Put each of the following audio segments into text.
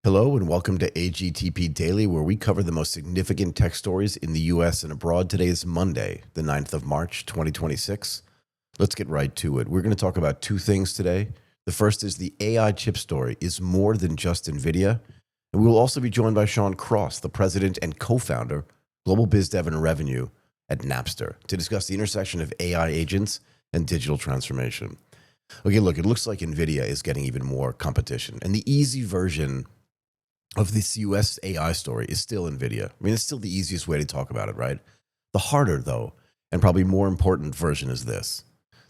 Hello and welcome to AGTP Daily, where we cover the most significant tech stories in the US and abroad. Today is Monday, the 9th of March, 2026. Let's get right to it. We're going to talk about two things today. The first is the AI chip story is more than just Nvidia. And we will also be joined by Sean Cross, the president and co-founder, Global Bizdev and Revenue at Napster, to discuss the intersection of AI agents and digital transformation. Okay, look, it looks like Nvidia is getting even more competition. And the easy version of this US AI story is still Nvidia. I mean, it's still the easiest way to talk about it, right? The harder, though, and probably more important version is this.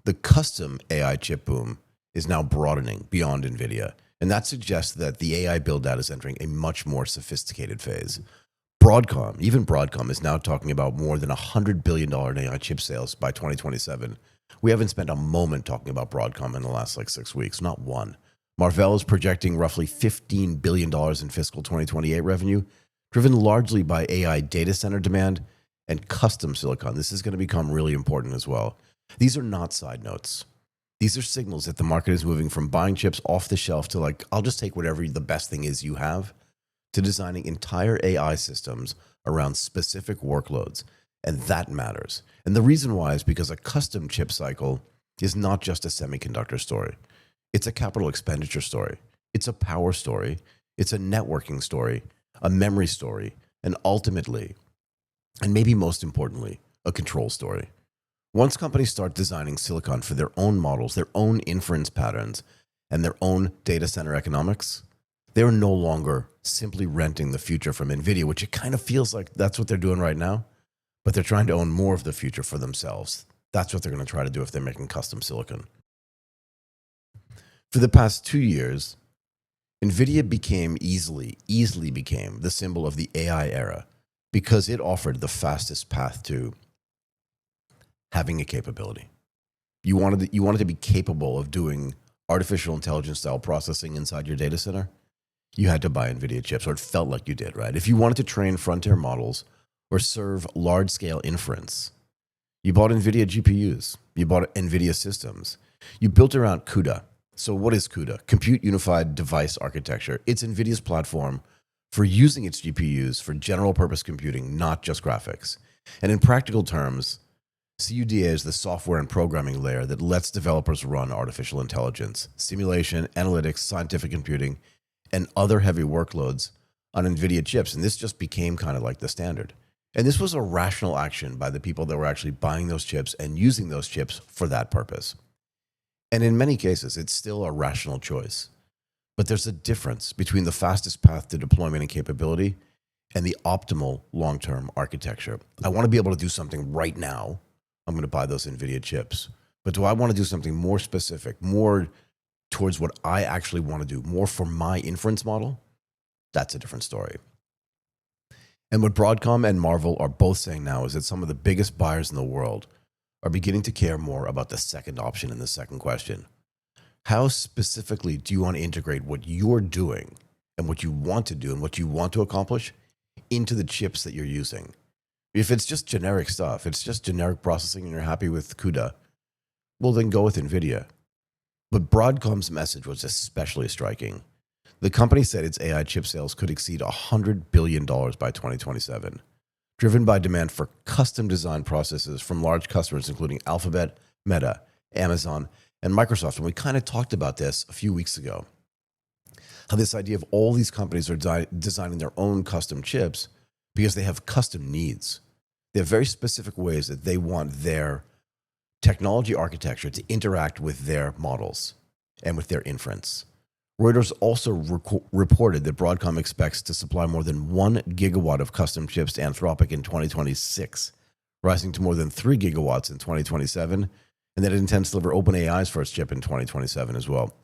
The custom AI chip boom is now broadening beyond Nvidia, and that suggests that the AI build-out is entering a much more sophisticated phase. Even Broadcom is now talking about more than $100 billion in AI chip sales by 2027. We haven't spent a moment talking about Broadcom in the last 6 weeks, not one. Marvell is projecting roughly $15 billion in fiscal 2028 revenue, driven largely by AI data center demand and custom silicon. This is going to become really important as well. These are not side notes. These are signals that the market is moving from buying chips off the shelf to I'll just take whatever the best thing is you have, to designing entire AI systems around specific workloads. And that matters. And the reason why is because a custom chip cycle is not just a semiconductor story. It's a capital expenditure story. It's a power story. It's a networking story, a memory story, and ultimately, and maybe most importantly, a control story. Once companies start designing silicon for their own models, their own inference patterns, and their own data center economics, they're no longer simply renting the future from Nvidia, which it kind of feels like that's what they're doing right now, but they're trying to own more of the future for themselves. That's what they're going to try to do if they're making custom silicon. For the past 2 years, Nvidia easily became the symbol of the AI era because it offered the fastest path to having a capability. You wanted to be capable of doing artificial intelligence style processing inside your data center. You had to buy Nvidia chips, or it felt like you did, right? If you wanted to train frontier models or serve large scale inference, you bought Nvidia GPUs. You bought Nvidia systems. You built around CUDA. So what is CUDA? Compute Unified Device Architecture. It's NVIDIA's platform for using its GPUs for general purpose computing, not just graphics. And in practical terms, CUDA is the software and programming layer that lets developers run artificial intelligence, simulation, analytics, scientific computing, and other heavy workloads on NVIDIA chips. And this just became kind of like the standard. And this was a rational action by the people that were actually buying those chips and using those chips for that purpose. And in many cases, it's still a rational choice. But there's a difference between the fastest path to deployment and capability and the optimal long-term architecture. I want to be able to do something right now. I'm going to buy those NVIDIA chips. But do I want to do something more specific, more towards what I actually want to do, more for my inference model? That's a different story. And what Broadcom and Marvell are both saying now is that some of the biggest buyers in the world are beginning to care more about the second option and the second question. How specifically do you want to integrate what you're doing and what you want to do and what you want to accomplish into the chips that you're using? If it's just generic stuff, it's just generic processing and you're happy with CUDA, well, then go with NVIDIA. But Broadcom's message was especially striking. The company said its AI chip sales could exceed $100 billion by 2027. Driven by demand for custom design processes from large customers, including Alphabet, Meta, Amazon, and Microsoft. And we kind of talked about this a few weeks ago. How this idea of all these companies are designing their own custom chips because they have custom needs. They have very specific ways that they want their technology architecture to interact with their models and with their inference. Reuters also reported that Broadcom expects to supply more than 1 gigawatt of custom chips to Anthropic in 2026, rising to more than 3 gigawatts in 2027, and that it intends to deliver OpenAI's first chip in 2027 as well.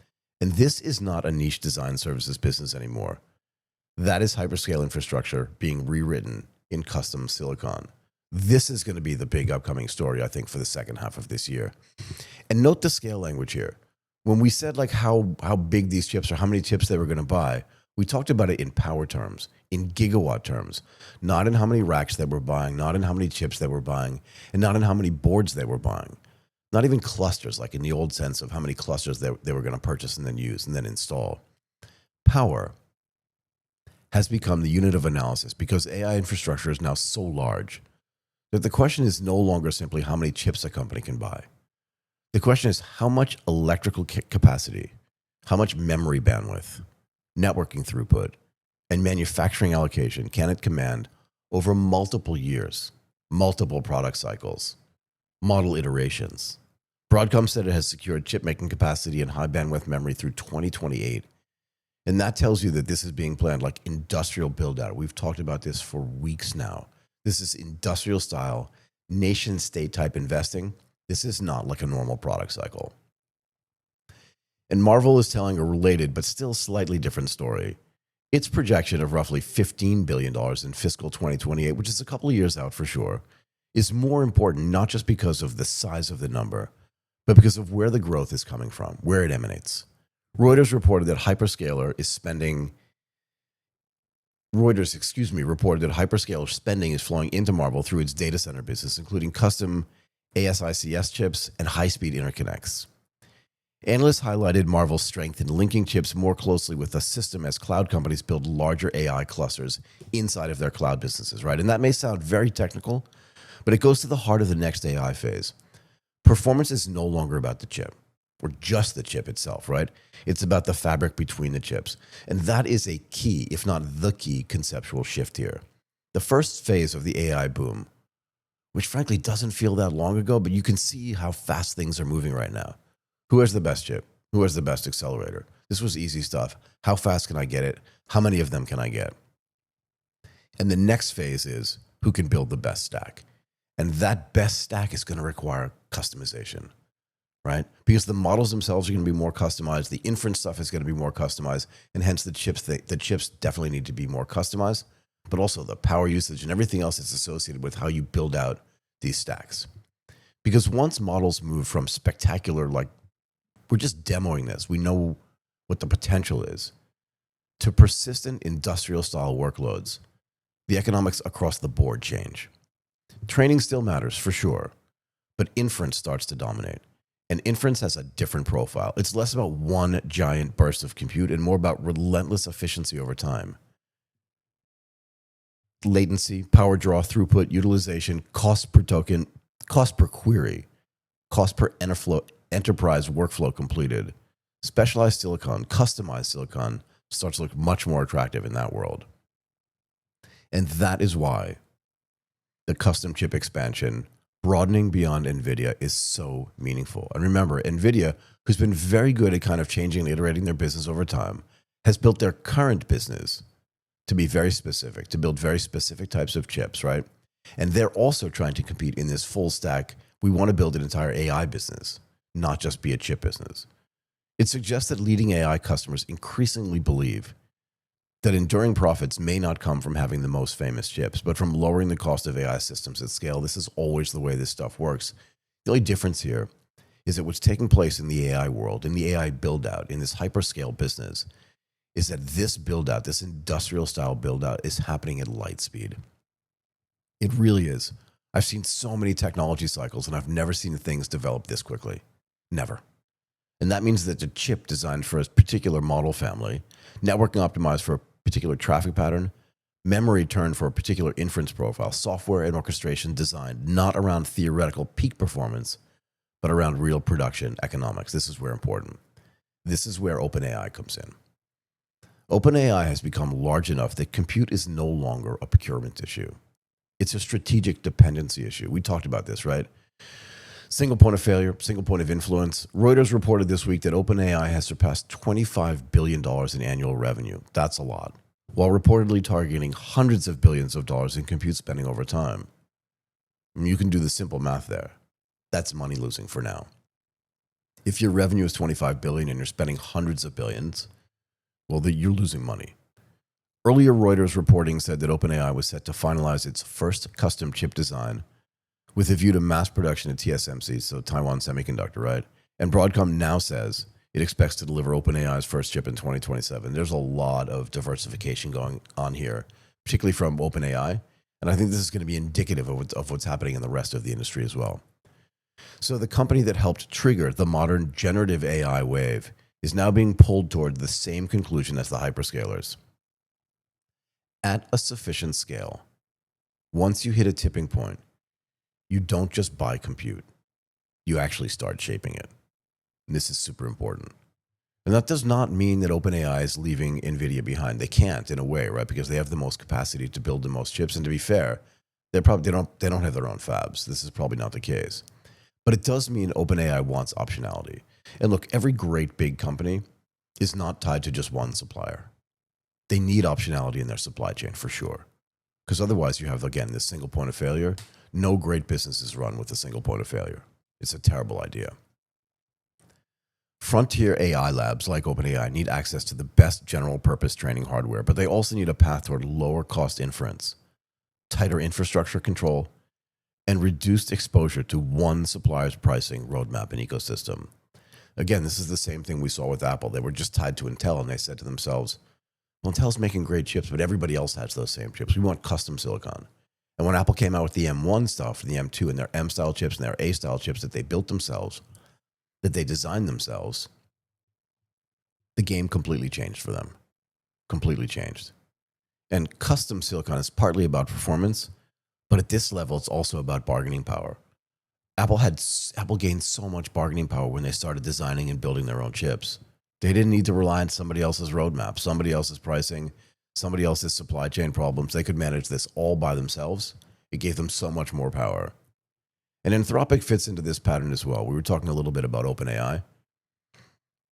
And this is not a niche design services business anymore. That is hyperscale infrastructure being rewritten in custom silicon. This is going to be the big upcoming story, I think, for the second half of this year. And note the scale language here. When we said how big these chips are, how many chips they were going to buy, we talked about it in power terms, in gigawatt terms, not in how many racks they were buying, not in how many chips they were buying, and not in how many boards they were buying. Not even clusters, like in the old sense of how many clusters they were going to purchase and then use and then install. Power has become the unit of analysis because AI infrastructure is now so large that the question is no longer simply how many chips a company can buy. The question is how much electrical capacity, how much memory bandwidth, networking throughput, and manufacturing allocation can it command over multiple years, multiple product cycles, model iterations. Broadcom said it has secured chip making capacity and high bandwidth memory through 2028. And that tells you that this is being planned like industrial build out. We've talked about this for weeks now. This is industrial style, nation state type investing. This is not like a normal product cycle. And Marvel is telling a related but still slightly different story. Its projection of roughly $15 billion in fiscal 2028, which is a couple of years out for sure, is more important not just because of the size of the number, but because of where the growth is coming from, where it emanates. Reuters reported that hyperscaler spending is flowing into Marvel through its data center business, including custom ASICs chips and high-speed interconnects. Analysts highlighted Marvel's strength in linking chips more closely with the system as cloud companies build larger AI clusters inside of their cloud businesses, right? And that may sound very technical, but it goes to the heart of the next AI phase. Performance is no longer about the chip or just the chip itself, right? It's about the fabric between the chips. And that is a key, if not the key, conceptual shift here. The first phase of the AI boom, which frankly doesn't feel that long ago, but you can see how fast things are moving right now. Who has the best chip? Who has the best accelerator? This was easy stuff. How fast can I get it? How many of them can I get? And the next phase is who can build the best stack? And that best stack is going to require customization, right? Because the models themselves are going to be more customized. The inference stuff is going to be more customized. And hence the chips definitely need to be more customized, but also the power usage and everything else that's associated with how you build out these stacks. Because once models move from spectacular, like we're just demoing this, we know what the potential is, to persistent industrial style workloads, the economics across the board change. Training still matters for sure, but inference starts to dominate. And inference has a different profile. It's less about one giant burst of compute and more about relentless efficiency over time. Latency, power draw, throughput, utilization, cost per token, cost per query, cost per enterprise workflow completed. Specialized silicon, customized silicon starts to look much more attractive in that world. And that is why the custom chip expansion, broadening beyond Nvidia, is so meaningful. And remember, Nvidia, who's been very good at kind of changing and iterating their business over time, has built their current business to be very specific, to build very specific types of chips, right? And they're also trying to compete in this full stack. We want to build an entire AI business, not just be a chip business. It suggests that leading AI customers increasingly believe that enduring profits may not come from having the most famous chips, but from lowering the cost of AI systems at scale. This is always the way this stuff works. The only difference here is that what's taking place in the AI world, in the AI build-out, in this hyperscale business, is that this build-out, this industrial style build-out, is happening at light speed. It really is. I've seen so many technology cycles, and I've never seen things develop this quickly. Never. And that means that the chip designed for a particular model family, networking optimized for a particular traffic pattern, memory turned for a particular inference profile, software and orchestration designed not around theoretical peak performance, but around real production economics. This is where important. This is where OpenAI comes in. OpenAI has become large enough that compute is no longer a procurement issue. It's a strategic dependency issue. We talked about this, right? Single point of failure, single point of influence. Reuters reported this week that OpenAI has surpassed $25 billion in annual revenue. That's a lot. While reportedly targeting hundreds of billions of dollars in compute spending over time. I mean, you can do the simple math there. That's money losing for now. If your revenue is $25 billion and you're spending hundreds of billions, well, you're losing money. Earlier Reuters reporting said that OpenAI was set to finalize its first custom chip design with a view to mass production at TSMC, so Taiwan Semiconductor, right? And Broadcom now says it expects to deliver OpenAI's first chip in 2027. There's a lot of diversification going on here, particularly from OpenAI. And I think this is going to be indicative of what's happening in the rest of the industry as well. So the company that helped trigger the modern generative AI wave is now being pulled toward the same conclusion as the hyperscalers. At a sufficient scale, once you hit a tipping point, you don't just buy compute, you actually start shaping it. And this is super important. And that does not mean that OpenAI is leaving Nvidia behind. They can't, in a way, right? Because they have the most capacity to build the most chips. And to be fair, they don't have their own fabs. This is probably not the case. But it does mean OpenAI wants optionality. And look, every great big company is not tied to just one supplier. They need optionality in their supply chain for sure. Because otherwise you have, again, this single point of failure. No great business is run with a single point of failure. It's a terrible idea. Frontier AI labs like OpenAI need access to the best general purpose training hardware, but they also need a path toward lower cost inference, tighter infrastructure control, and reduced exposure to one supplier's pricing, roadmap, and ecosystem. Again, this is the same thing we saw with Apple. They were just tied to Intel, and they said to themselves, well, Intel's making great chips, but everybody else has those same chips. We want custom silicon. And when Apple came out with the M1 stuff, and the M2, and their M-style chips, and their A-style chips that they built themselves, that they designed themselves, the game completely changed for them. Completely changed. And custom silicon is partly about performance, but at this level, it's also about bargaining power. Apple gained so much bargaining power when they started designing and building their own chips. They didn't need to rely on somebody else's roadmap, somebody else's pricing, somebody else's supply chain problems. They could manage this all by themselves. It gave them so much more power. And Anthropic fits into this pattern as well. We were talking a little bit about OpenAI,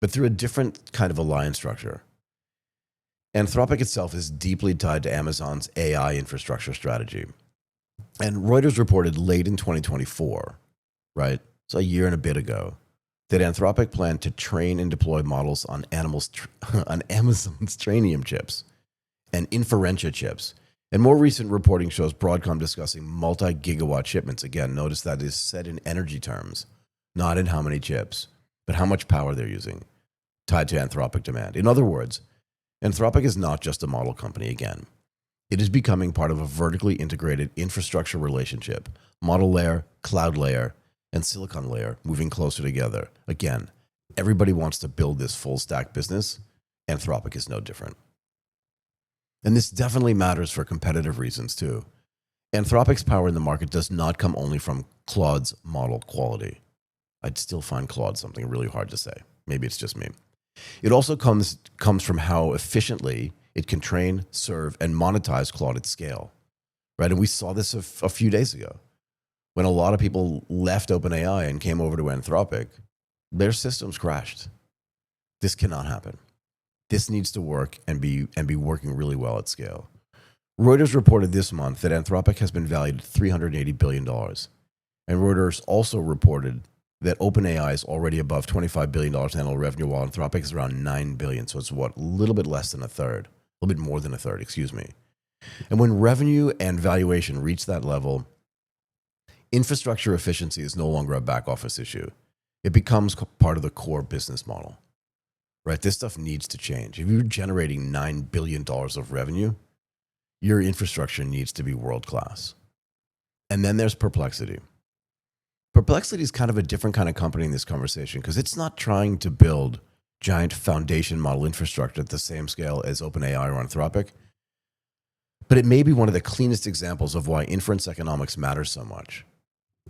but through a different kind of alliance structure. Anthropic itself is deeply tied to Amazon's AI infrastructure strategy. And Reuters reported late in 2024, right? So a year and a bit ago, that Anthropic planned to train and deploy models on Amazon's Trainium chips and Inferentia chips. And more recent reporting shows Broadcom discussing multi-gigawatt shipments. Again, notice that is set in energy terms, not in how many chips, but how much power they're using, tied to Anthropic demand. In other words, Anthropic is not just a model company again. It is becoming part of a vertically integrated infrastructure relationship, model layer, cloud layer, and silicon layer moving closer together. Again, everybody wants to build this full stack business. Anthropic is no different. And this definitely matters for competitive reasons too. Anthropic's power in the market does not come only from Claude's model quality. I'd still find Claude something really hard to say. Maybe it's just me. It also comes from how efficiently it can train, serve, and monetize Claude at scale. Right? And we saw this a few days ago. When a lot of people left OpenAI and came over to Anthropic, their systems crashed. This cannot happen. This needs to work and be working really well at scale. Reuters reported this month that Anthropic has been valued at $380 billion. And Reuters also reported that OpenAI is already above $25 billion annual revenue, while Anthropic is around $9 billion. So it's a little bit less than a third, a little bit more than a third, excuse me. And when revenue and valuation reach that level, infrastructure efficiency is no longer a back office issue. It becomes part of the core business model. Right? This stuff needs to change. If you're generating $9 billion of revenue, your infrastructure needs to be world-class. And then there's Perplexity. Perplexity is kind of a different kind of company in this conversation because it's not trying to build giant foundation model infrastructure at the same scale as OpenAI or Anthropic. But it may be one of the cleanest examples of why inference economics matters so much.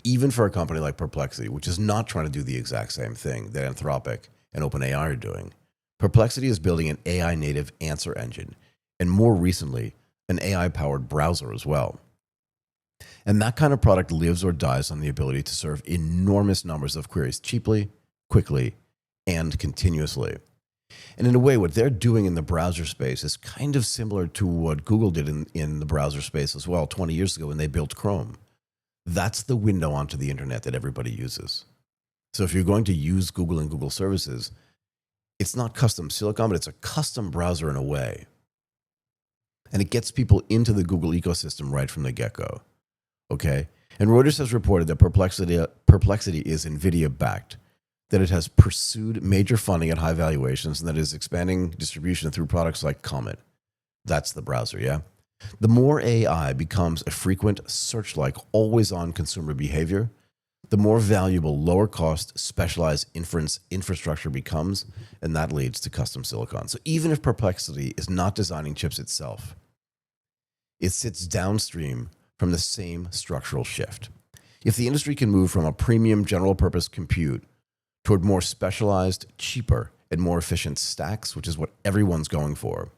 Even for a company like Perplexity, which is not trying to do the exact same thing that Anthropic and OpenAI are doing. Perplexity is building an AI-native answer engine, and more recently, an AI-powered browser as well. And that kind of product lives or dies on the ability to serve enormous numbers of queries cheaply, quickly, and continuously. And in a way, what they're doing in the browser space is kind of similar to what Google did in the browser space as well 20 years ago when they built Chrome. That's the window onto the internet that everybody uses. So if you're going to use Google and Google services, it's not custom silicon, but it's a custom browser in a way. And it gets people into the Google ecosystem right from the get-go. Okay? And Reuters has reported that Perplexity is Nvidia backed, that it has pursued major funding at high valuations, and that it is expanding distribution through products like Comet. That's the browser, yeah? The more AI becomes a frequent search-like, always-on consumer behavior, the more valuable, lower-cost, specialized inference infrastructure becomes, and that leads to custom silicon. So even if Perplexity is not designing chips itself, It sits downstream from the same structural shift. If the industry can move from a premium general purpose compute toward more specialized, cheaper, and more efficient stacks, which is what everyone's going for,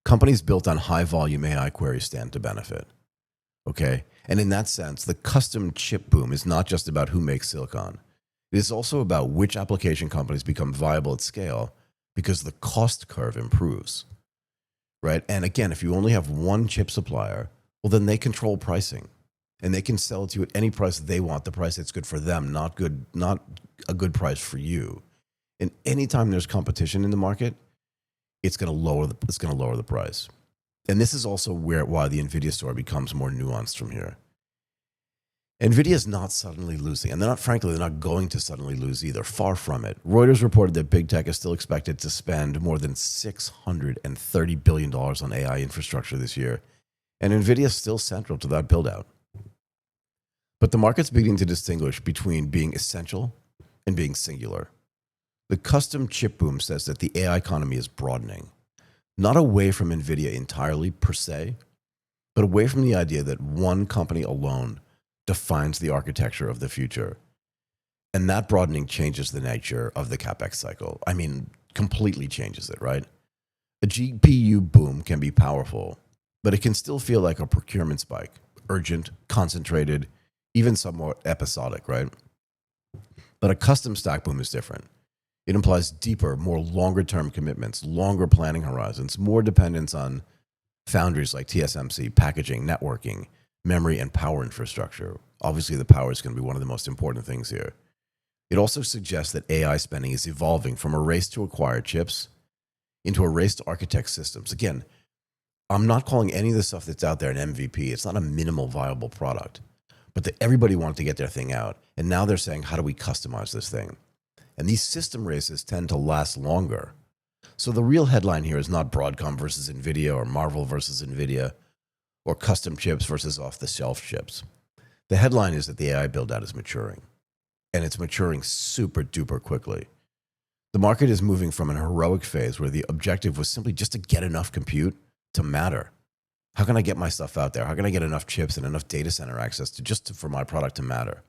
companies built on high volume AI queries stand to benefit. Okay? And in that sense, the custom chip boom is not just about who makes silicon. It is also about which application companies become viable at scale because the cost curve improves. Right? And again, if you only have one chip supplier, well, then they control pricing. And they can sell it to you at any price they want, the price that's good for them, not a good price for you. And anytime there's competition in the market, it's going to lower the price. And this is also why the Nvidia story becomes more nuanced from here. Nvidia is not suddenly losing, and they're not going to suddenly lose either. Far from it. Reuters reported that big tech is still expected to spend more than $630 billion on AI infrastructure this year, and Nvidia is still central to that build-out. But the market's beginning to distinguish between being essential and being singular. The custom chip boom says that the AI economy is broadening, not away from Nvidia entirely per se, but away from the idea that one company alone defines the architecture of the future. And that broadening changes the nature of the CapEx cycle. I mean, completely changes it, right? A GPU boom can be powerful, but it can still feel like a procurement spike, urgent, concentrated, even somewhat episodic, right? But a custom stack boom is different. It implies deeper, more longer-term commitments, longer planning horizons, more dependence on foundries like TSMC, packaging, networking, memory, and power infrastructure. Obviously, the power is going to be one of the most important things here. It also suggests that AI spending is evolving from a race to acquire chips into a race to architect systems. Again, I'm not calling any of the stuff that's out there an MVP. It's not a minimal viable product. But everybody wanted to get their thing out. And now they're saying, how do we customize this thing? And these system races tend to last longer. So the real headline here is not Broadcom versus Nvidia or Marvel versus Nvidia or custom chips versus off-the-shelf chips. The headline is that the AI build-out is maturing. And it's maturing super duper quickly. The market is moving from an heroic phase where the objective was simply just to get enough compute to matter. How can I get my stuff out there? How can I get enough chips and enough data center access for my product to matter?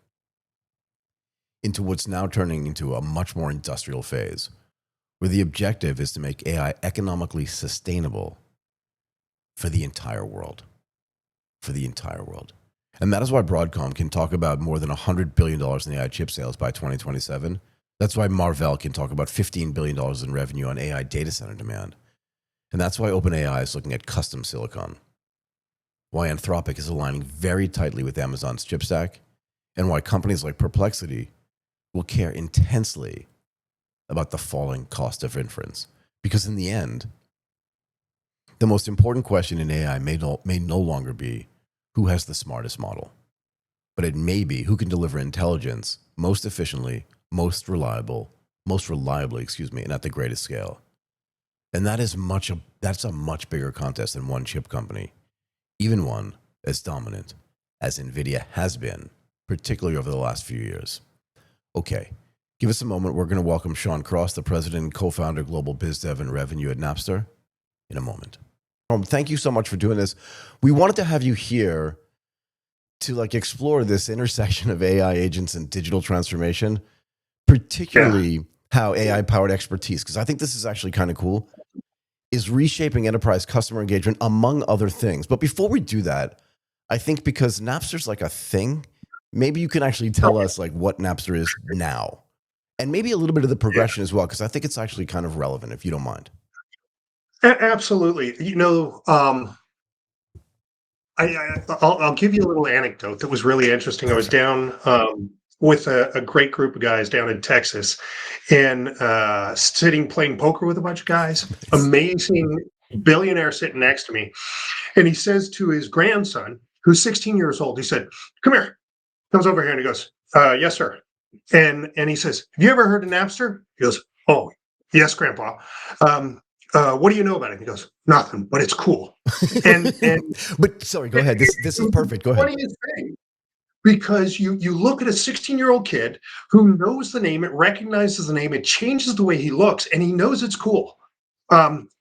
Into what's now turning into a much more industrial phase, where the objective is to make AI economically sustainable for the entire world. For the entire world. And that is why Broadcom can talk about more than $100 billion in AI chip sales by 2027. That's why Marvell can talk about $15 billion in revenue on AI data center demand. And that's why OpenAI is looking at custom silicon. Why Anthropic is aligning very tightly with Amazon's chip stack, and why companies like Perplexity will care intensely about the falling cost of inference. Because in the end, the most important question in AI may no longer be who has the smartest model, but it may be who can deliver intelligence most efficiently, most reliably, and at the greatest scale. And that's a much bigger contest than one chip company, even one as dominant as Nvidia has been, particularly over the last few years. Okay, give us a moment. We're going to welcome Sean Cross, the president and co-founder, Global Bizdev and Revenue at Napster, in a moment. Thank you so much for doing this. We wanted to have you here to explore this intersection of AI agents and digital transformation, particularly how AI-powered expertise, because I think this is actually kind of cool, is reshaping enterprise customer engagement, among other things. But before we do that, I think because Napster's like a thing, maybe you can actually tell us what Napster is now, and maybe a little bit of the progression as well, because I think it's actually kind of relevant, if you don't mind. Absolutely. I'll give you a little anecdote that was really interesting. Perfect. I was down with a great group of guys down in Texas, and sitting playing poker with a bunch of guys. Nice. Amazing billionaire sitting next to me, and he says to his grandson, who's 16 years old, he said, "Come here." Comes over here and he goes, "Yes, sir." And he says, "Have you ever heard of Napster?" He goes, "Oh, yes, Grandpa." What do you know about it? He goes, "Nothing, but it's cool." And But sorry, go ahead. This is perfect. Go ahead. Funniest thing, because you look at a 16-year-old kid who knows the name, it recognizes the name, it changes the way he looks, and he knows it's cool.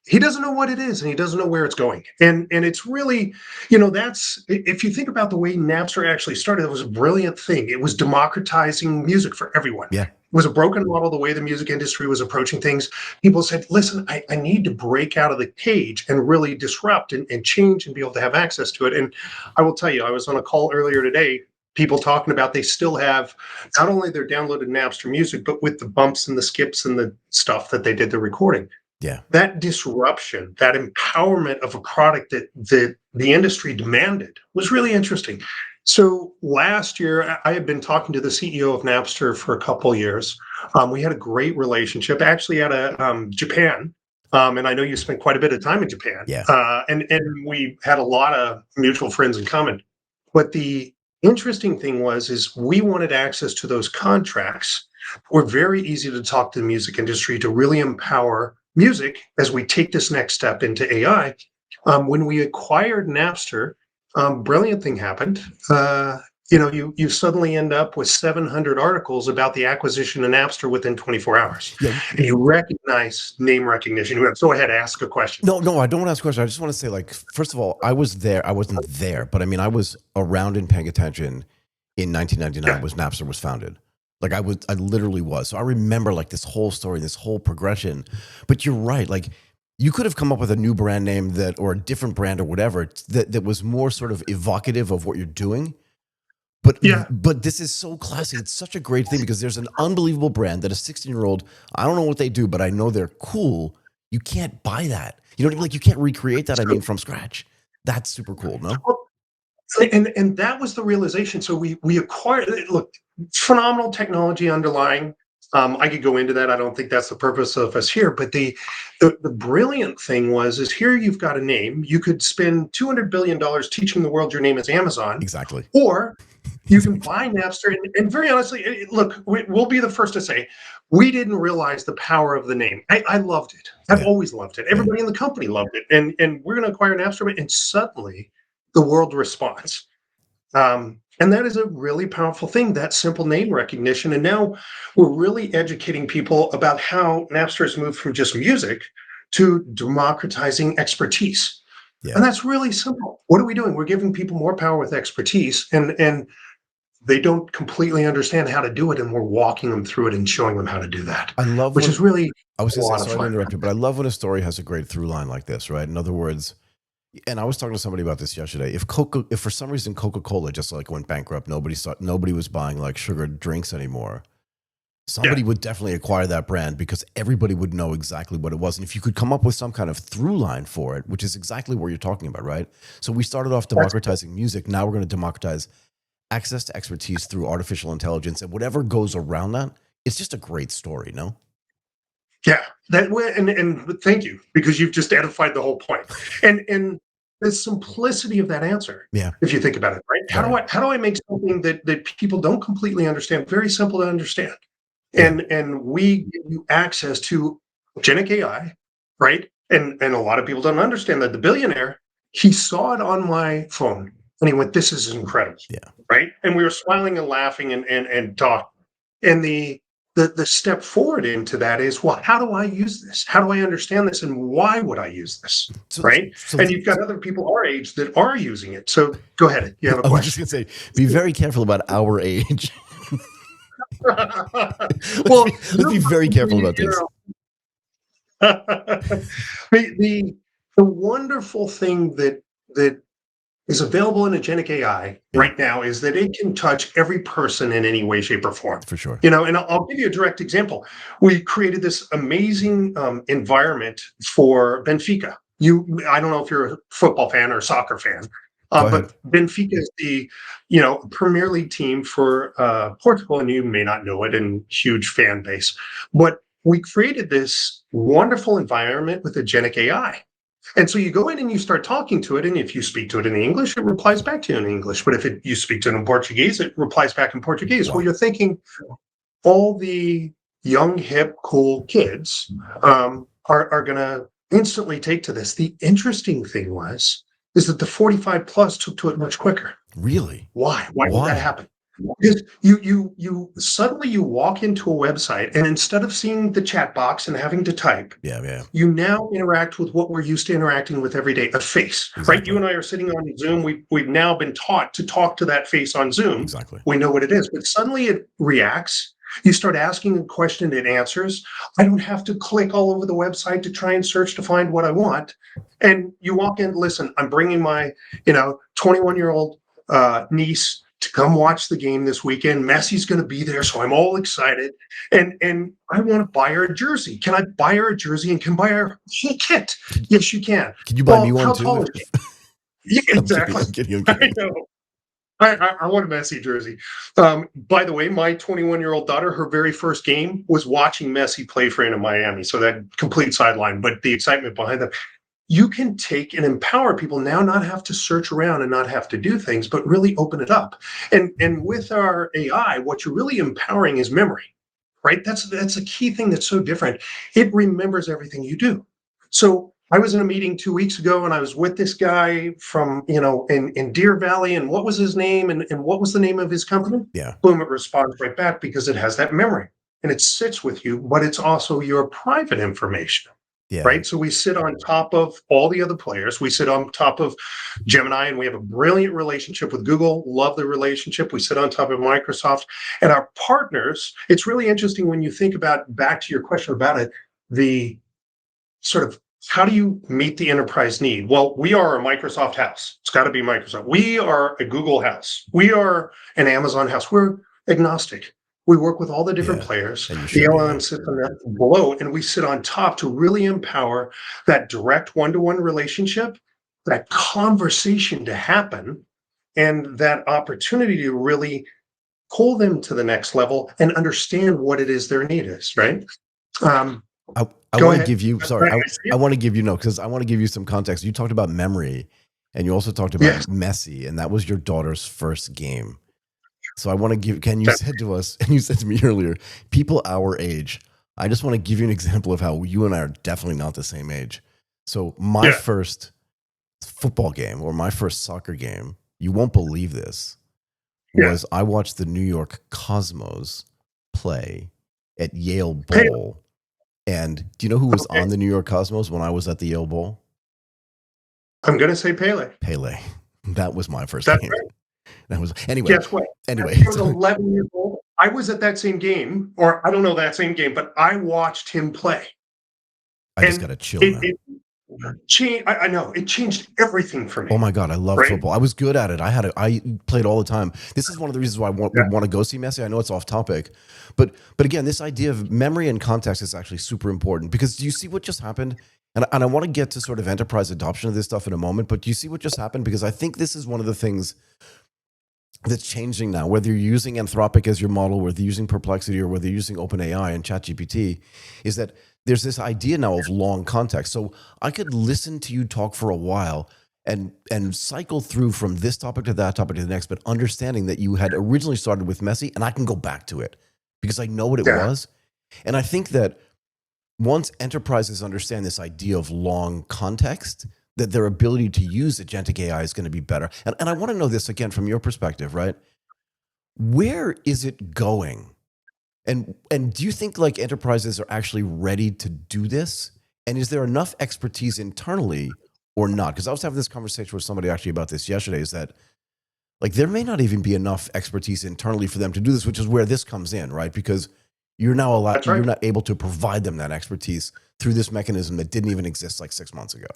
He doesn't know what it is, and he doesn't know where it's going. And it's really, that's, if you think about the way Napster actually started, it was a brilliant thing. It was democratizing music for everyone. Yeah. It was a broken model the way the music industry was approaching things. People said, listen, I need to break out of the cage and really disrupt and change and be able to have access to it. And I will tell you, I was on a call earlier today, people talking about they still have not only their downloaded Napster music, but with the bumps and the skips and the stuff that they did the recording. Yeah. That disruption, that empowerment of a product that the industry demanded was really interesting. So last year, I had been talking to the CEO of Napster for a couple years. We had a great relationship, actually out of Japan. And I know you spent quite a bit of time in Japan. Yeah. And we had a lot of mutual friends in common. But the interesting thing is we wanted access to those contracts. Were very easy to talk to the music industry to really empower music as we take this next step into AI. When we acquired Napster, brilliant thing happened. You suddenly end up with 700 articles about the acquisition of Napster within 24 hours. Yeah. And you recognize name recognition. Go ahead, ask a question. No, I don't want to ask a question. I just want to say, like, first of all, I was there. I wasn't there, but I mean, I was around and paying attention in 1999 Yeah. when Napster was founded. Like I literally was. So I remember like this whole story, this whole progression. But you're right. Like you could have come up with a new brand name or a different brand or whatever that was more sort of evocative of what you're doing. But this is so classy. It's such a great thing because there's an unbelievable brand that a 16-year-old, I don't know what they do, but I know they're cool. You can't buy that. You know, like you can't recreate that. I mean, from scratch. That's super cool. No. And that was the realization. So we acquired. Look, phenomenal technology underlying. I could go into that. I don't think that's the purpose of us here. But the brilliant thing is here you've got a name. You could spend $200 billion teaching the world your name is Amazon. Exactly. Or you can buy Napster. And very honestly, look, we'll be the first to say we didn't realize the power of the name. I loved it. I've always loved it. Everybody in the company loved it. And we're going to acquire Napster. And suddenly the world responds. And that is a really powerful thing, that simple name recognition. And now we're really educating people about how Napster has moved from just music to democratizing expertise. Yeah. And that's really simple. What are we doing? We're giving people more power with expertise, and they don't completely understand how to do it, and we're walking them through it and showing them how to do that. I love which is really I was a lot going to of say, sorry to fun. interrupt you, but I love when a story has a great through line like this, right? In other words, and I was talking to somebody about this yesterday. If for some reason Coca-Cola just like went bankrupt, nobody was buying like sugared drinks anymore. Somebody would definitely acquire that brand because everybody would know exactly what it was. And if you could come up with some kind of through line for it, which is exactly what you're talking about, right? So we started off democratizing music. Now we're going to democratize access to expertise through artificial intelligence and whatever goes around that. It's just a great story, no? Yeah, that way, and thank you, because you've just edified the whole point. And the simplicity of that answer, if you think about it, right? How do I make something that people don't completely understand very simple to understand? And we give you access to agentic AI, right? And a lot of people don't understand that the billionaire, he saw it on my phone and he went, "This is incredible." Yeah. Right. And we were smiling and laughing and talking. And the step forward into that is, well, how do I use this? How do I understand this? And why would I use this? Right. And you've got other people our age that are using it. So go ahead. You have a question. I was just going to say, be very careful about our age. let's be very careful about this. The wonderful thing that is available in agentic AI right now is that it can touch every person in any way, shape, or form. For sure. And I'll give you a direct example. We created this amazing environment for Benfica. I don't know if you're a football fan or a soccer fan, but Benfica is the Premier League team for Portugal, and you may not know it, and huge fan base. But we created this wonderful environment with agentic AI. And so you go in and you start talking to it, and if you speak to it in English, it replies back to you in English. But if you speak to it in Portuguese, it replies back in Portuguese. Wow. Well, you're thinking all the young, hip, cool kids are going to instantly take to this. The interesting thing is that the 45 plus took to it much quicker. Really? Why? Why did that happen? Because you suddenly you walk into a website, and instead of seeing the chat box and having to type, Yeah. you now interact with what we're used to interacting with every day, a face, right? You Exactly. and I are sitting on Zoom. We've now been taught to talk to that face on Zoom. Exactly. We know what it is, but suddenly it reacts. You start asking a question, it answers. I don't have to click all over the website to try and search to find what I want. And you walk in, listen, I'm bringing my, 21-year-old niece to come watch the game this weekend. Messi's going to be there, so I'm all excited. And I want to buy her a jersey. Can I buy her a jersey and can buy her a whole kit? Yes, you can. Can you buy me one How too? tall is she? Yeah, I'm kidding. exactly. I'm kidding. I'm I kidding. know. I want a Messi jersey. By the way, my 21-year-old daughter, her very first game was watching Messi play for Inter Miami. So that complete sideline, but the excitement behind them. You can take and empower people now, not have to search around and not have to do things, but really open it up. And with our AI, what you're really empowering is memory, right? That's a key thing that's so different. It remembers everything you do. So I was in a meeting 2 weeks ago, and I was with this guy from, in Deer Valley, and what was his name, and what was the name of his company? Yeah. Boom, it responds right back because it has that memory and it sits with you, but it's also your private information. Yeah. Right. So we sit on top of all the other players. We sit on top of Gemini, and we have a brilliant relationship with Google. Love the relationship. We sit on top of Microsoft and our partners. It's really interesting when you think about, back to your question about it, the sort of how do you meet the enterprise need? Well, we are a Microsoft house. It's got to be Microsoft. We are a Google house. We are an Amazon house. We're agnostic. We work with all the different players. The LLM sits on that below, and we sit on top to really empower that direct one-to-one relationship, that conversation to happen, and that opportunity to really pull them to the next level and understand what it is their need is, right? I want to give you, sorry, I want to give you, no, because I want to give you some context. You talked about memory, and you also talked about Messi, and that was your daughter's first game. So I want to give, you said to us, and you said to me earlier, people our age, I just want to give you an example of how you and I are definitely not the same age. So my first football game, or my first soccer game, you won't believe this, was I watched the New York Cosmos play at Yale Bowl. And do you know who was on the New York Cosmos when I was at the Yale Bowl? I'm going to say Pele. Pele. That was my first game. Right. That was, anyway. Guess what? Anyway. I was 11 years old. I was at that same game, or I don't know that same game, but I watched him play. I just got a chill, man. I know it changed everything for me. Oh my God, I love football. I was good at it. I played all the time. This is one of the reasons why I would want to go see Messi. I know it's off topic, but again, this idea of memory and context is actually super important, because do you see what just happened? And I want to get to sort of enterprise adoption of this stuff in a moment, but do you see what just happened? Because I think this is one of the things that's changing now, whether you're using Anthropic as your model, whether you're using Perplexity, or whether you're using OpenAI and ChatGPT, is that there's this idea now of long context. So I could listen to you talk for a while and cycle through from this topic to that topic to the next, but understanding that you had originally started with Messi, and I can go back to it because I know what it was. And I think that once enterprises understand this idea of long context, that their ability to use agentic AI is going to be better. And I want to know this again from your perspective, right? Where is it going? And do you think like enterprises are actually ready to do this? And is there enough expertise internally or not? Because I was having this conversation with somebody actually about this yesterday, is that like there may not even be enough expertise internally for them to do this, which is where this comes in, right? Because you're now you're not able to provide them that expertise through this mechanism that didn't even exist like 6 months ago.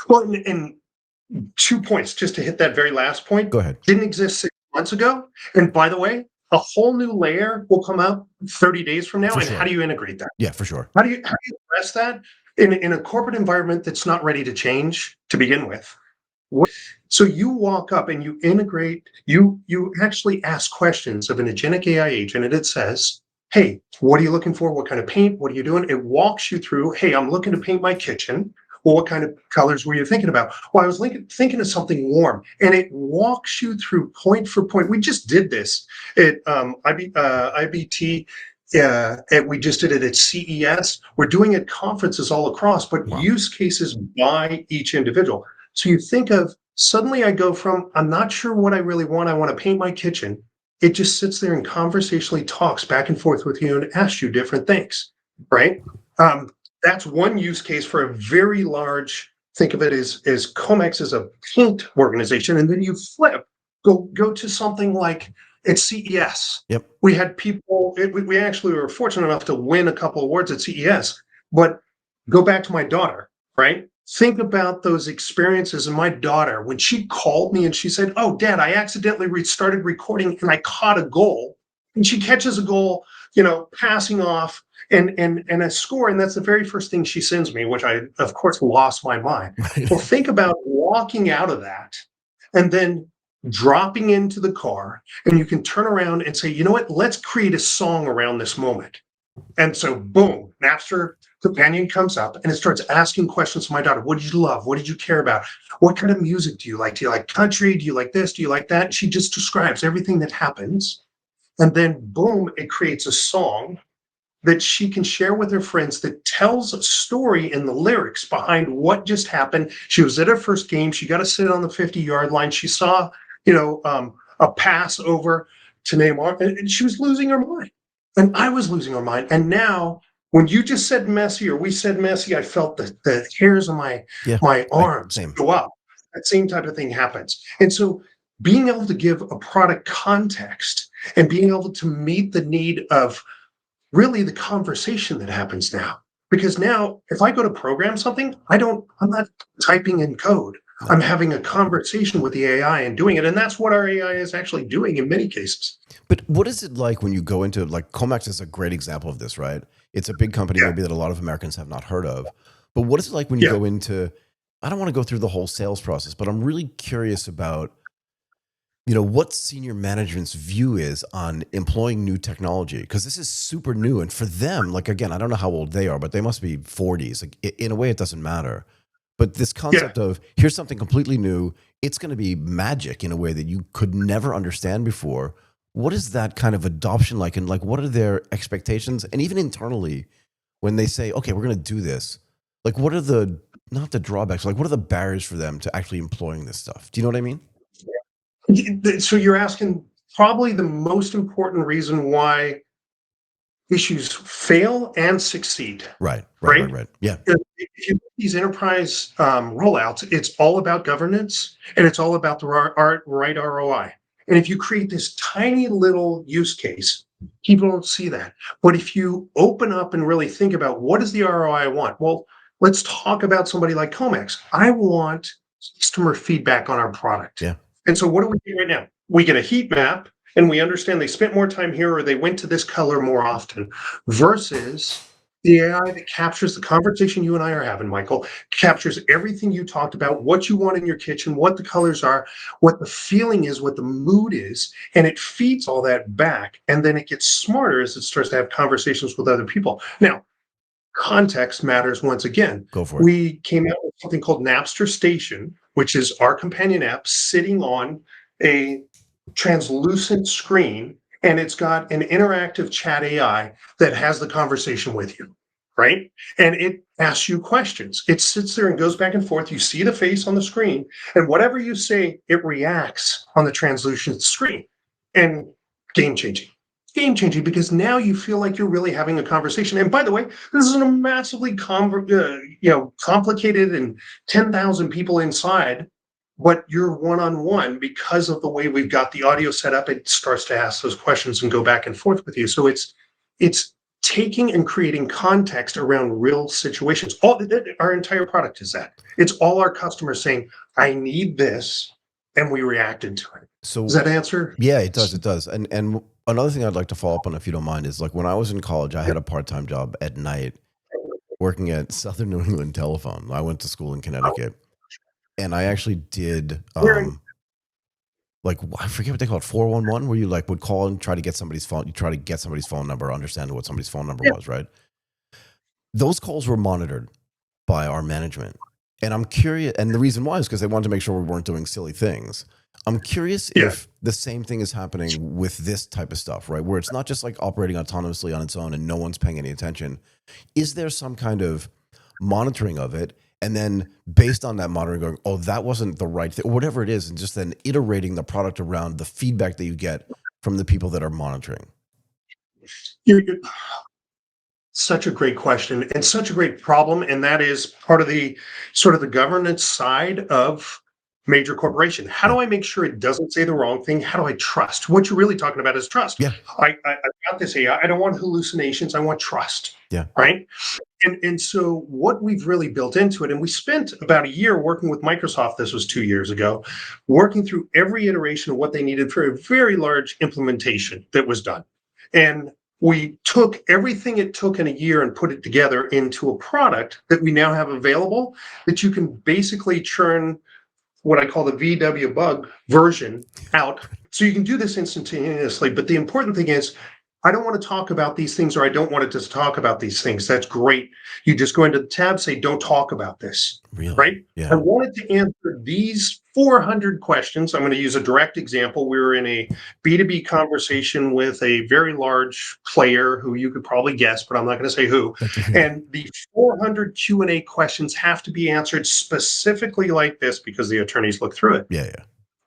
Well, and 2 points just to hit that very last point. Go ahead. Didn't exist 6 months ago. And by the way, a whole new layer will come out 30 days from now. For and sure. How do you integrate that? Yeah, for sure. How do you address that in a corporate environment that's not ready to change to begin with? So you walk up and you integrate, you actually ask questions of an agentic AI agent, and it says, hey, what are you looking for? What kind of paint? What are you doing? It walks you through, hey, I'm looking to paint my kitchen. Well, what kind of colors were you thinking about? Well, I was thinking of something warm. And it walks you through point for point. We just did this at IBT. And we just did it at CES. We're doing it at conferences all across, but use cases by each individual. So you think of Suddenly I go from, I'm not sure what I really want. I want to paint my kitchen. It just sits there and conversationally talks back and forth with you and asks you different things, right? Um, that's one use case for a very large, think of it as Comex as a paint organization. And then you flip, go to something like at CES. Yep. We had people, we actually were fortunate enough to win a couple awards at CES, but go back to my daughter, right? Think about those experiences. And my daughter, when she called me and she said, "Oh, Dad, I accidentally started recording and I caught a goal," and she catches a goal, passing off and a score, and that's the very first thing she sends me, which I, of course, lost my mind. Well, think about walking out of that and then dropping into the car, and you can turn around and say, "You know what? Let's create a song around this moment." And so, boom, Napster Companion comes up and it starts asking questions to my daughter. What did you love? What did you care about? What kind of music do you like? Do you like country? Do you like this? Do you like that? And she just describes everything that happens. And then, boom, it creates a song that she can share with her friends that tells a story in the lyrics behind what just happened. She was at her first game. She got to sit on the 50-yard line. She saw, a pass over to Neymar, and she was losing her mind. And I was losing her mind. And now, when you just said Messi or we said Messi, I felt the hairs on Yeah. my arms Same. go up. That same type of thing happens. And so being able to give a product context and being able to meet the need of really the conversation that happens now. Because now, if I go to program something, I'm not typing in code. No. I'm having a conversation with the AI and doing it. And that's what our AI is actually doing in many cases. But what is it like when you go into, like, Comex is a great example of this, right? It's a big company, Yeah. maybe that a lot of Americans have not heard of. But what is it like when you Yeah. go into, I don't want to go through the whole sales process, but I'm really curious about, what senior management's view is on employing new technology, because this is super new. And for them, like, again, I don't know how old they are, but they must be 40s. Like, in a way, it doesn't matter. But this Yeah. concept of, here's something completely new, it's going to be magic in a way that you could never understand before. What is that kind of adoption like? And, like, what are their expectations? And even internally, when they say, okay, we're going to do this, like, what are the, not the drawbacks, like, what are the barriers for them to actually employing this stuff? Do you know what I mean? So you're asking probably the most important reason why issues fail and succeed, Right. right? Yeah. If you look at these enterprise rollouts, it's all about governance and it's all about the right ROI. And if you create this tiny little use case, people don't see that. But if you open up and really think about what is the ROI I want, well, let's talk about somebody like Comex. I want customer feedback on our product. Yeah. And so what do we do right now? We get a heat map and we understand they spent more time here or they went to this color more often versus the AI that captures the conversation you and I are having, Michael, captures everything you talked about, what you want in your kitchen, what the colors are, what the feeling is, what the mood is, and it feeds all that back. And then it gets smarter as it starts to have conversations with other people. Now, context matters once again. Go for it. We came out with something called Napster Station, which is our companion app sitting on a translucent screen, and it's got an interactive chat AI that has the conversation with you, right? And it asks you questions. It sits there and goes back and forth. You see the face on the screen, and whatever you say, it reacts on the translucent screen. And game changing. Game changing because now you feel like you're really having a conversation. And by the way, this is a massively complicated and 10,000 people inside, but you're one-on-one because of the way we've got the audio set up. It starts to ask those questions and go back and forth with you. So it's taking and creating context around real situations. Our entire product is that. It's all our customers saying, "I need this," and we reacted to it. So Does that answer? yeah, it does. It does. And another thing I'd like to follow up on, if you don't mind, is, like, when I was in college, I had a part-time job at night working at Southern New England Telephone. I went to school in Connecticut, and I actually did, like, I forget what they call it, 411, where you, like, would call and try to get somebody's phone. You try to get somebody's phone number, understand what somebody's phone number Yeah. was, right? Those calls were monitored by our management. And I'm curious, and the reason why is because they wanted to make sure we weren't doing silly things. I'm curious Yeah. if the same thing is happening with this type of stuff, right? Where it's not just like operating autonomously on its own and no one's paying any attention. Is there some kind of monitoring of it? And then based on that monitoring, going, oh, that wasn't the right thing, or whatever it is, and just then iterating the product around the feedback that you get from the people that are monitoring. You're such a great question and such a great problem. And that is part of the sort of the governance side of major corporation. How do I make sure it doesn't say the wrong thing? How do I trust? What you're really talking about is trust. Yeah. I've got this AI. I don't want hallucinations. I want trust. Yeah. Right. And so what we've really built into it, and we spent about a year working with Microsoft, this was 2 years ago, working through every iteration of what they needed for a very large implementation that was done. And we took everything it took in a year and put it together into a product that we now have available that you can basically churn what I call the VW bug version out. So you can do this instantaneously. But the important thing is, I don't want to talk about these things, or I don't want it to talk about these things. That's great. You just go into the tab, say, don't talk about this. Really? Right? Yeah. I wanted to answer these 400 questions. I'm going to use a direct example. We were in a B2B conversation with a very large player who you could probably guess, but I'm not going to say who. And the 400 Q&A questions have to be answered specifically like this because the attorneys look through it. Yeah.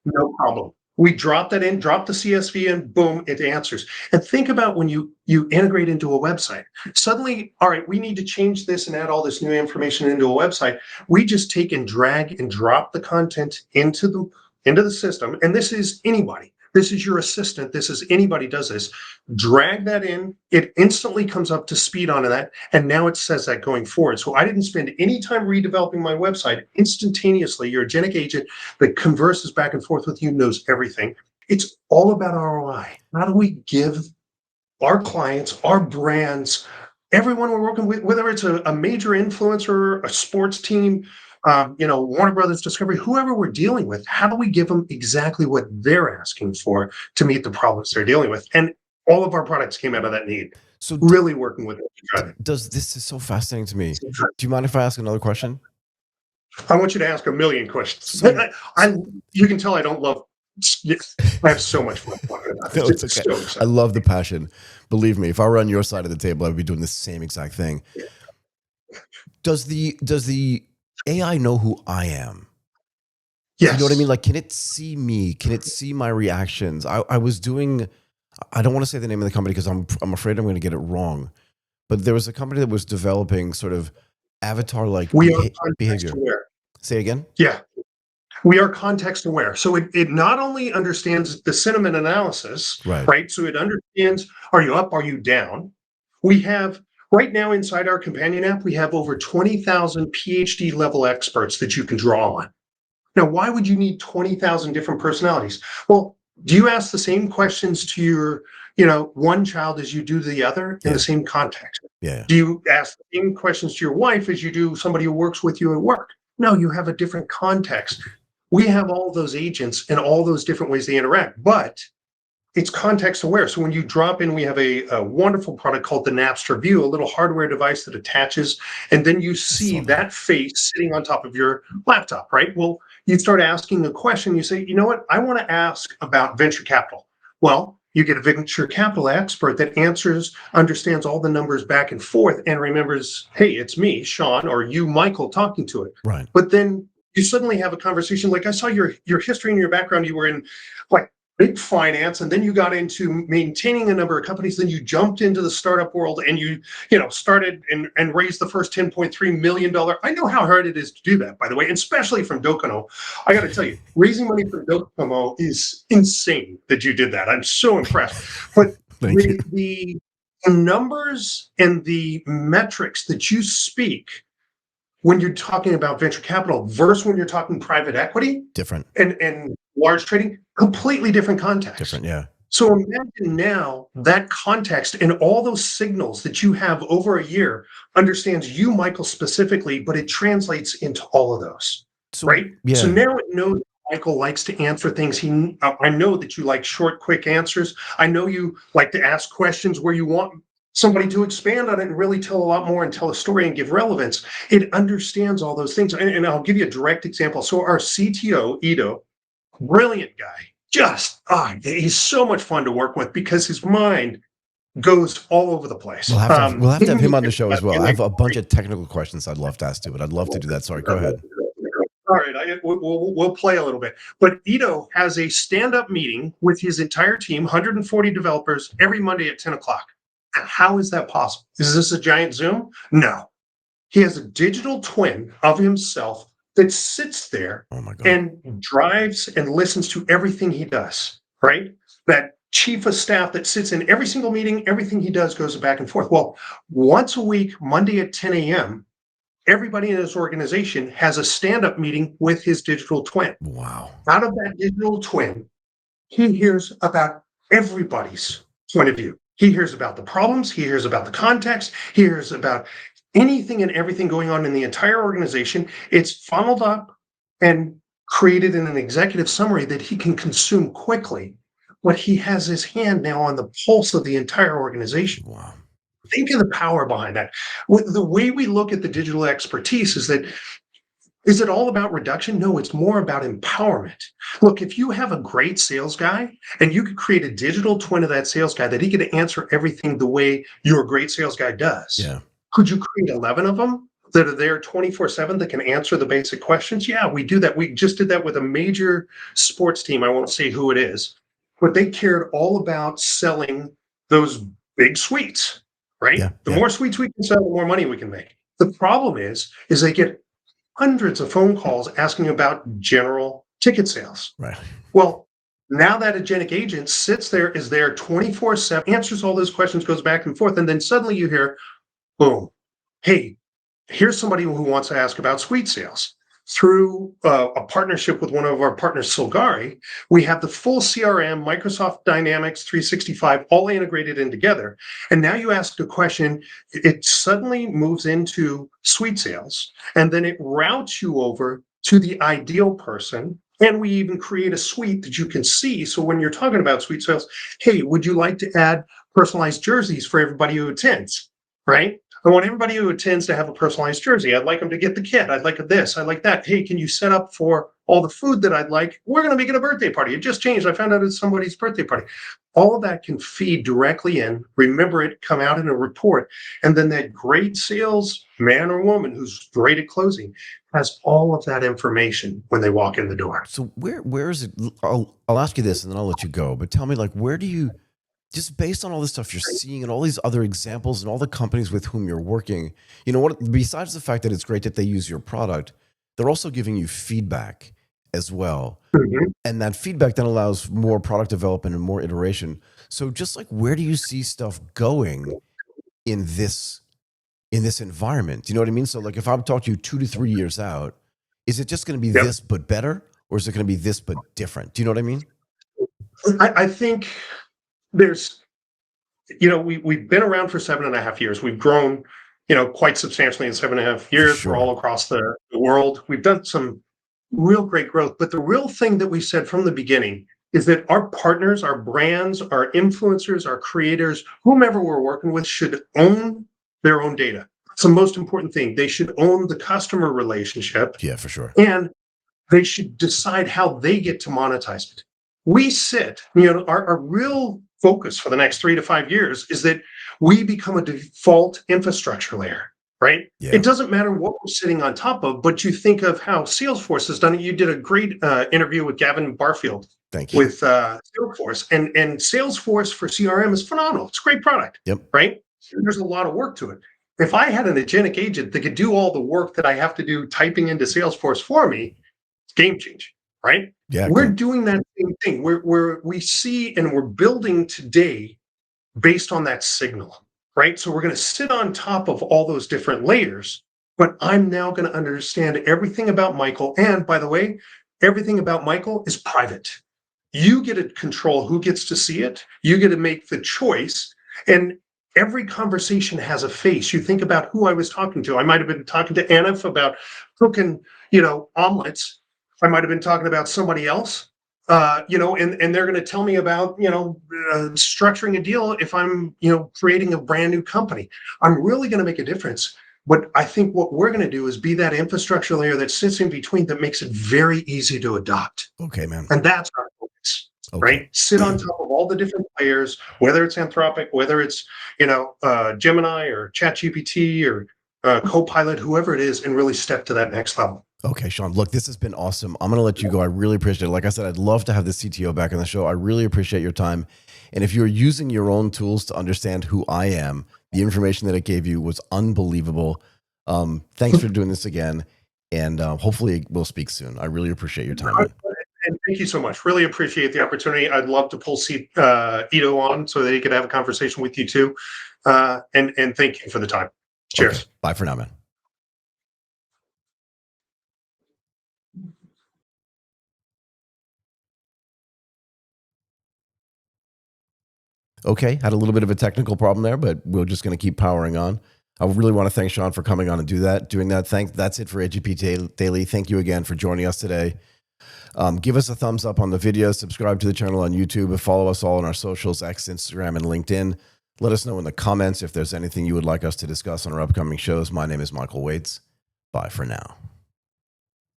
No problem. We drop that in, drop the CSV in, boom, it answers. And think about when you integrate into a website. Suddenly, all right, we need to change this and add all this new information into a website. We just take and drag and drop the content into the system. And this is anybody. This is your assistant. This is anybody does this. Drag that in. It instantly comes up to speed on that. And now it says that going forward. So I didn't spend any time redeveloping my website. Instantaneously, your agentic agent that converses back and forth with you knows everything. It's all about ROI. How do we give our clients, our brands, everyone we're working with, whether it's a major influencer, a sports team, Warner Brothers Discovery, whoever we're dealing with, how do we give them exactly what they're asking for to meet the problems they're dealing with? And all of our products came out of that need. So really working with it. This is so fascinating to me. Do you mind if I ask another question? I want you to ask a million questions. You can tell I don't love. I have so much fun talking about it. No, it's okay. I love the passion. Believe me, if I were on your side of the table, I'd be doing the same exact thing. Yeah. Does the AI know who I am? Yes. You know what I mean? Like, can it see me? Can it see my reactions? I was doing, I don't want to say the name of the company because I'm afraid I'm going to get it wrong. But there was a company that was developing sort of avatar-like behavior. Aware. Say again? Yeah. We are context aware. So it not only understands the sentiment analysis, right? So it understands, are you up, are you down? We have, right now inside our companion app, we have over 20,000 PhD level experts that you can draw on. Now, why would you need 20,000 different personalities? Well, do you ask the same questions to your, one child as you do the other in the same context? Yeah. Do you ask the same questions to your wife as you do somebody who works with you at work? No, you have a different context. We have all those agents and all those different ways they interact, but it's context aware. So when you drop in, we have a wonderful product called the Napster View, a little hardware device that attaches, and then you see that face sitting on top of your laptop, right? Well, you start asking a question, you say, you know what, I want to ask about venture capital. Well, you get a venture capital expert that understands all the numbers back and forth and remembers, hey, it's me, Sean, or you, Michael, talking to it. Right. But then you suddenly have a conversation like, I saw your history and your background. You were in like big finance, and then you got into maintaining a number of companies. Then you jumped into the startup world, and you started and raised the first $10.3 million. I know how hard it is to do that, by the way, and especially from Docomo. I got to tell you, raising money from Docomo is insane that you did that. I'm so impressed. But the numbers and the metrics that you speak when you're talking about venture capital versus when you're talking private equity, different, and large trading, completely different context. Different, yeah. So imagine now that context and all those signals that you have over a year understands you, Michael, specifically, but it translates into all of those, right? Yeah. So now it knows Michael likes to answer things. I know that you like short, quick answers. I know you like to ask questions where you want somebody to expand on it and really tell a lot more and tell a story and give relevance. It understands all those things. And I'll give you a direct example. So our CTO, Ido, brilliant guy, he's so much fun to work with because his mind goes all over the place. We'll have to have him on the show as well. I have a bunch All of technical questions I'd love to ask too, but I'd love to do that. Sorry, go ahead. right, we'll play a little bit. But Ito has a stand-up meeting with his entire team, 140 developers, every Monday at 10 o'clock. How is that possible? Is this a giant Zoom? No. He has a digital twin of himself that sits there Oh my God. and drives and listens to everything he does, right? That chief of staff that sits in every single meeting, everything he does goes back and forth. Well, once a week, Monday at 10 a.m., everybody in his organization has a stand-up meeting with his digital twin. Wow. Out of that digital twin, he hears about everybody's point of view. He hears about the problems, he hears about the context, he hears about anything and everything going on in the entire organization. It's funneled up and created in an executive summary that he can consume quickly. But he has his hand now on the pulse of the entire organization. Wow. Think of the power behind that. The way we look at the digital expertise is that, is it all about reduction? No, it's more about empowerment. Look, if you have a great sales guy and you could create a digital twin of that sales guy that he could answer everything the way your great sales guy does, Yeah. could you create 11 of them that are there 24/7 that can answer the basic questions? Yeah, we do that. We just did that with a major sports team. I won't say who it is, but they cared all about selling those big suites, right? Yeah, The yeah. more suites we can sell, the more money we can make. The problem is they get hundreds of phone calls asking about general ticket sales. Right. Well, now that agentic agent sits there, is there 24/7, answers all those questions, goes back and forth, and then suddenly you hear, boom, hey, here's somebody who wants to ask about suite sales. Through a partnership with one of our partners, Solgari, we have the full CRM, Microsoft Dynamics 365, all integrated in together. And now you ask a question, it suddenly moves into suite sales, and then it routes you over to the ideal person. And we even create a suite that you can see. So when you're talking about suite sales, hey, would you like to add personalized jerseys for everybody who attends, right? I want everybody who attends to have a personalized jersey. I'd like them to get the kit. I'd like this. I like that. Hey, can you set up for all the food that I'd like? We're going to make it a birthday party. It just changed. I found out it's somebody's birthday party. All of that can feed directly in, remember it, come out in a report. And then that great sales man or woman who's great at closing has all of that information when they walk in the door. So where is it? I'll ask you this and then I'll let you go. But tell me, like, where do you, just based on all this stuff you're seeing and all these other examples and all the companies with whom you're working, you know what, besides the fact that it's great that they use your product, they're also giving you feedback as well. Mhm. And that feedback then allows more product development and more iteration. So just like, where do you see stuff going in this environment? Do you know what I mean? So like, if I'm talking to you 2 to 3 years out, is it just going to be Yep. this but better, or is it going to be this but different? Do you know what I mean? I think there's, we've been around for 7.5 years. We've grown, quite substantially in 7.5 years. Sure. We're all across the world. We've done some real great growth. But the real thing that we said from the beginning is that our partners, our brands, our influencers, our creators, whomever we're working with, should own their own data. It's the most important thing. They should own the customer relationship. Yeah, for sure. And they should decide how they get to monetize it. We sit, our real focus for the next 3 to 5 years is that we become a default infrastructure layer, right? Yeah. It doesn't matter what we're sitting on top of, but you think of how Salesforce has done it. You did a great interview with Gavin Barfield. Thank you. With Salesforce, and Salesforce for CRM is phenomenal. It's a great product, Yep. right? There's a lot of work to it. If I had an agentic agent that could do all the work that I have to do typing into Salesforce for me, it's game changing, right? Yeah. We're Cool. doing that same thing. We see and we're building today based on that signal, right? So we're going to sit on top of all those different layers, but I'm now going to understand everything about Michael. And by the way, everything about Michael is private. You get to control who gets to see it. You get to make the choice. And every conversation has a face. You think about who I was talking to. I might have been talking to Anif about cooking, omelets. I might have been talking about somebody else, and they're going to tell me about, structuring a deal if I'm, creating a brand new company. I'm really going to make a difference. But I think what we're going to do is be that infrastructure layer that sits in between that makes it very easy to adopt. Okay, man. And that's our focus, Okay. right? Sit on top of all all the different players, whether it's Anthropic, whether it's Gemini or ChatGPT or Copilot, whoever it is, and really step to that next level. Okay, Sean, look, this has been awesome. I'm going to let you go. I really appreciate it. Like I said, I'd love to have the CTO back on the show. I really appreciate your time. And if you're using your own tools to understand who I am, the information that it gave you was unbelievable. Thanks for doing this again. And hopefully we'll speak soon. I really appreciate your time, man. And thank you so much. Really appreciate the opportunity. I'd love to pull Ito on so that he could have a conversation with you too. And thank you for the time. Cheers. Okay. Bye for now, man. Okay, had a little bit of a technical problem there, but we're just going to keep powering on. I really want to thank Sean for coming on and doing that. That's it for AGTP Daily. Thank you again for joining us today. Give us a thumbs up on the video, subscribe to the channel on YouTube, and follow us all on our socials, X, Instagram, and LinkedIn. Let us know in the comments if there's anything you would like us to discuss on our upcoming shows. My name is Michael Waits. Bye for now.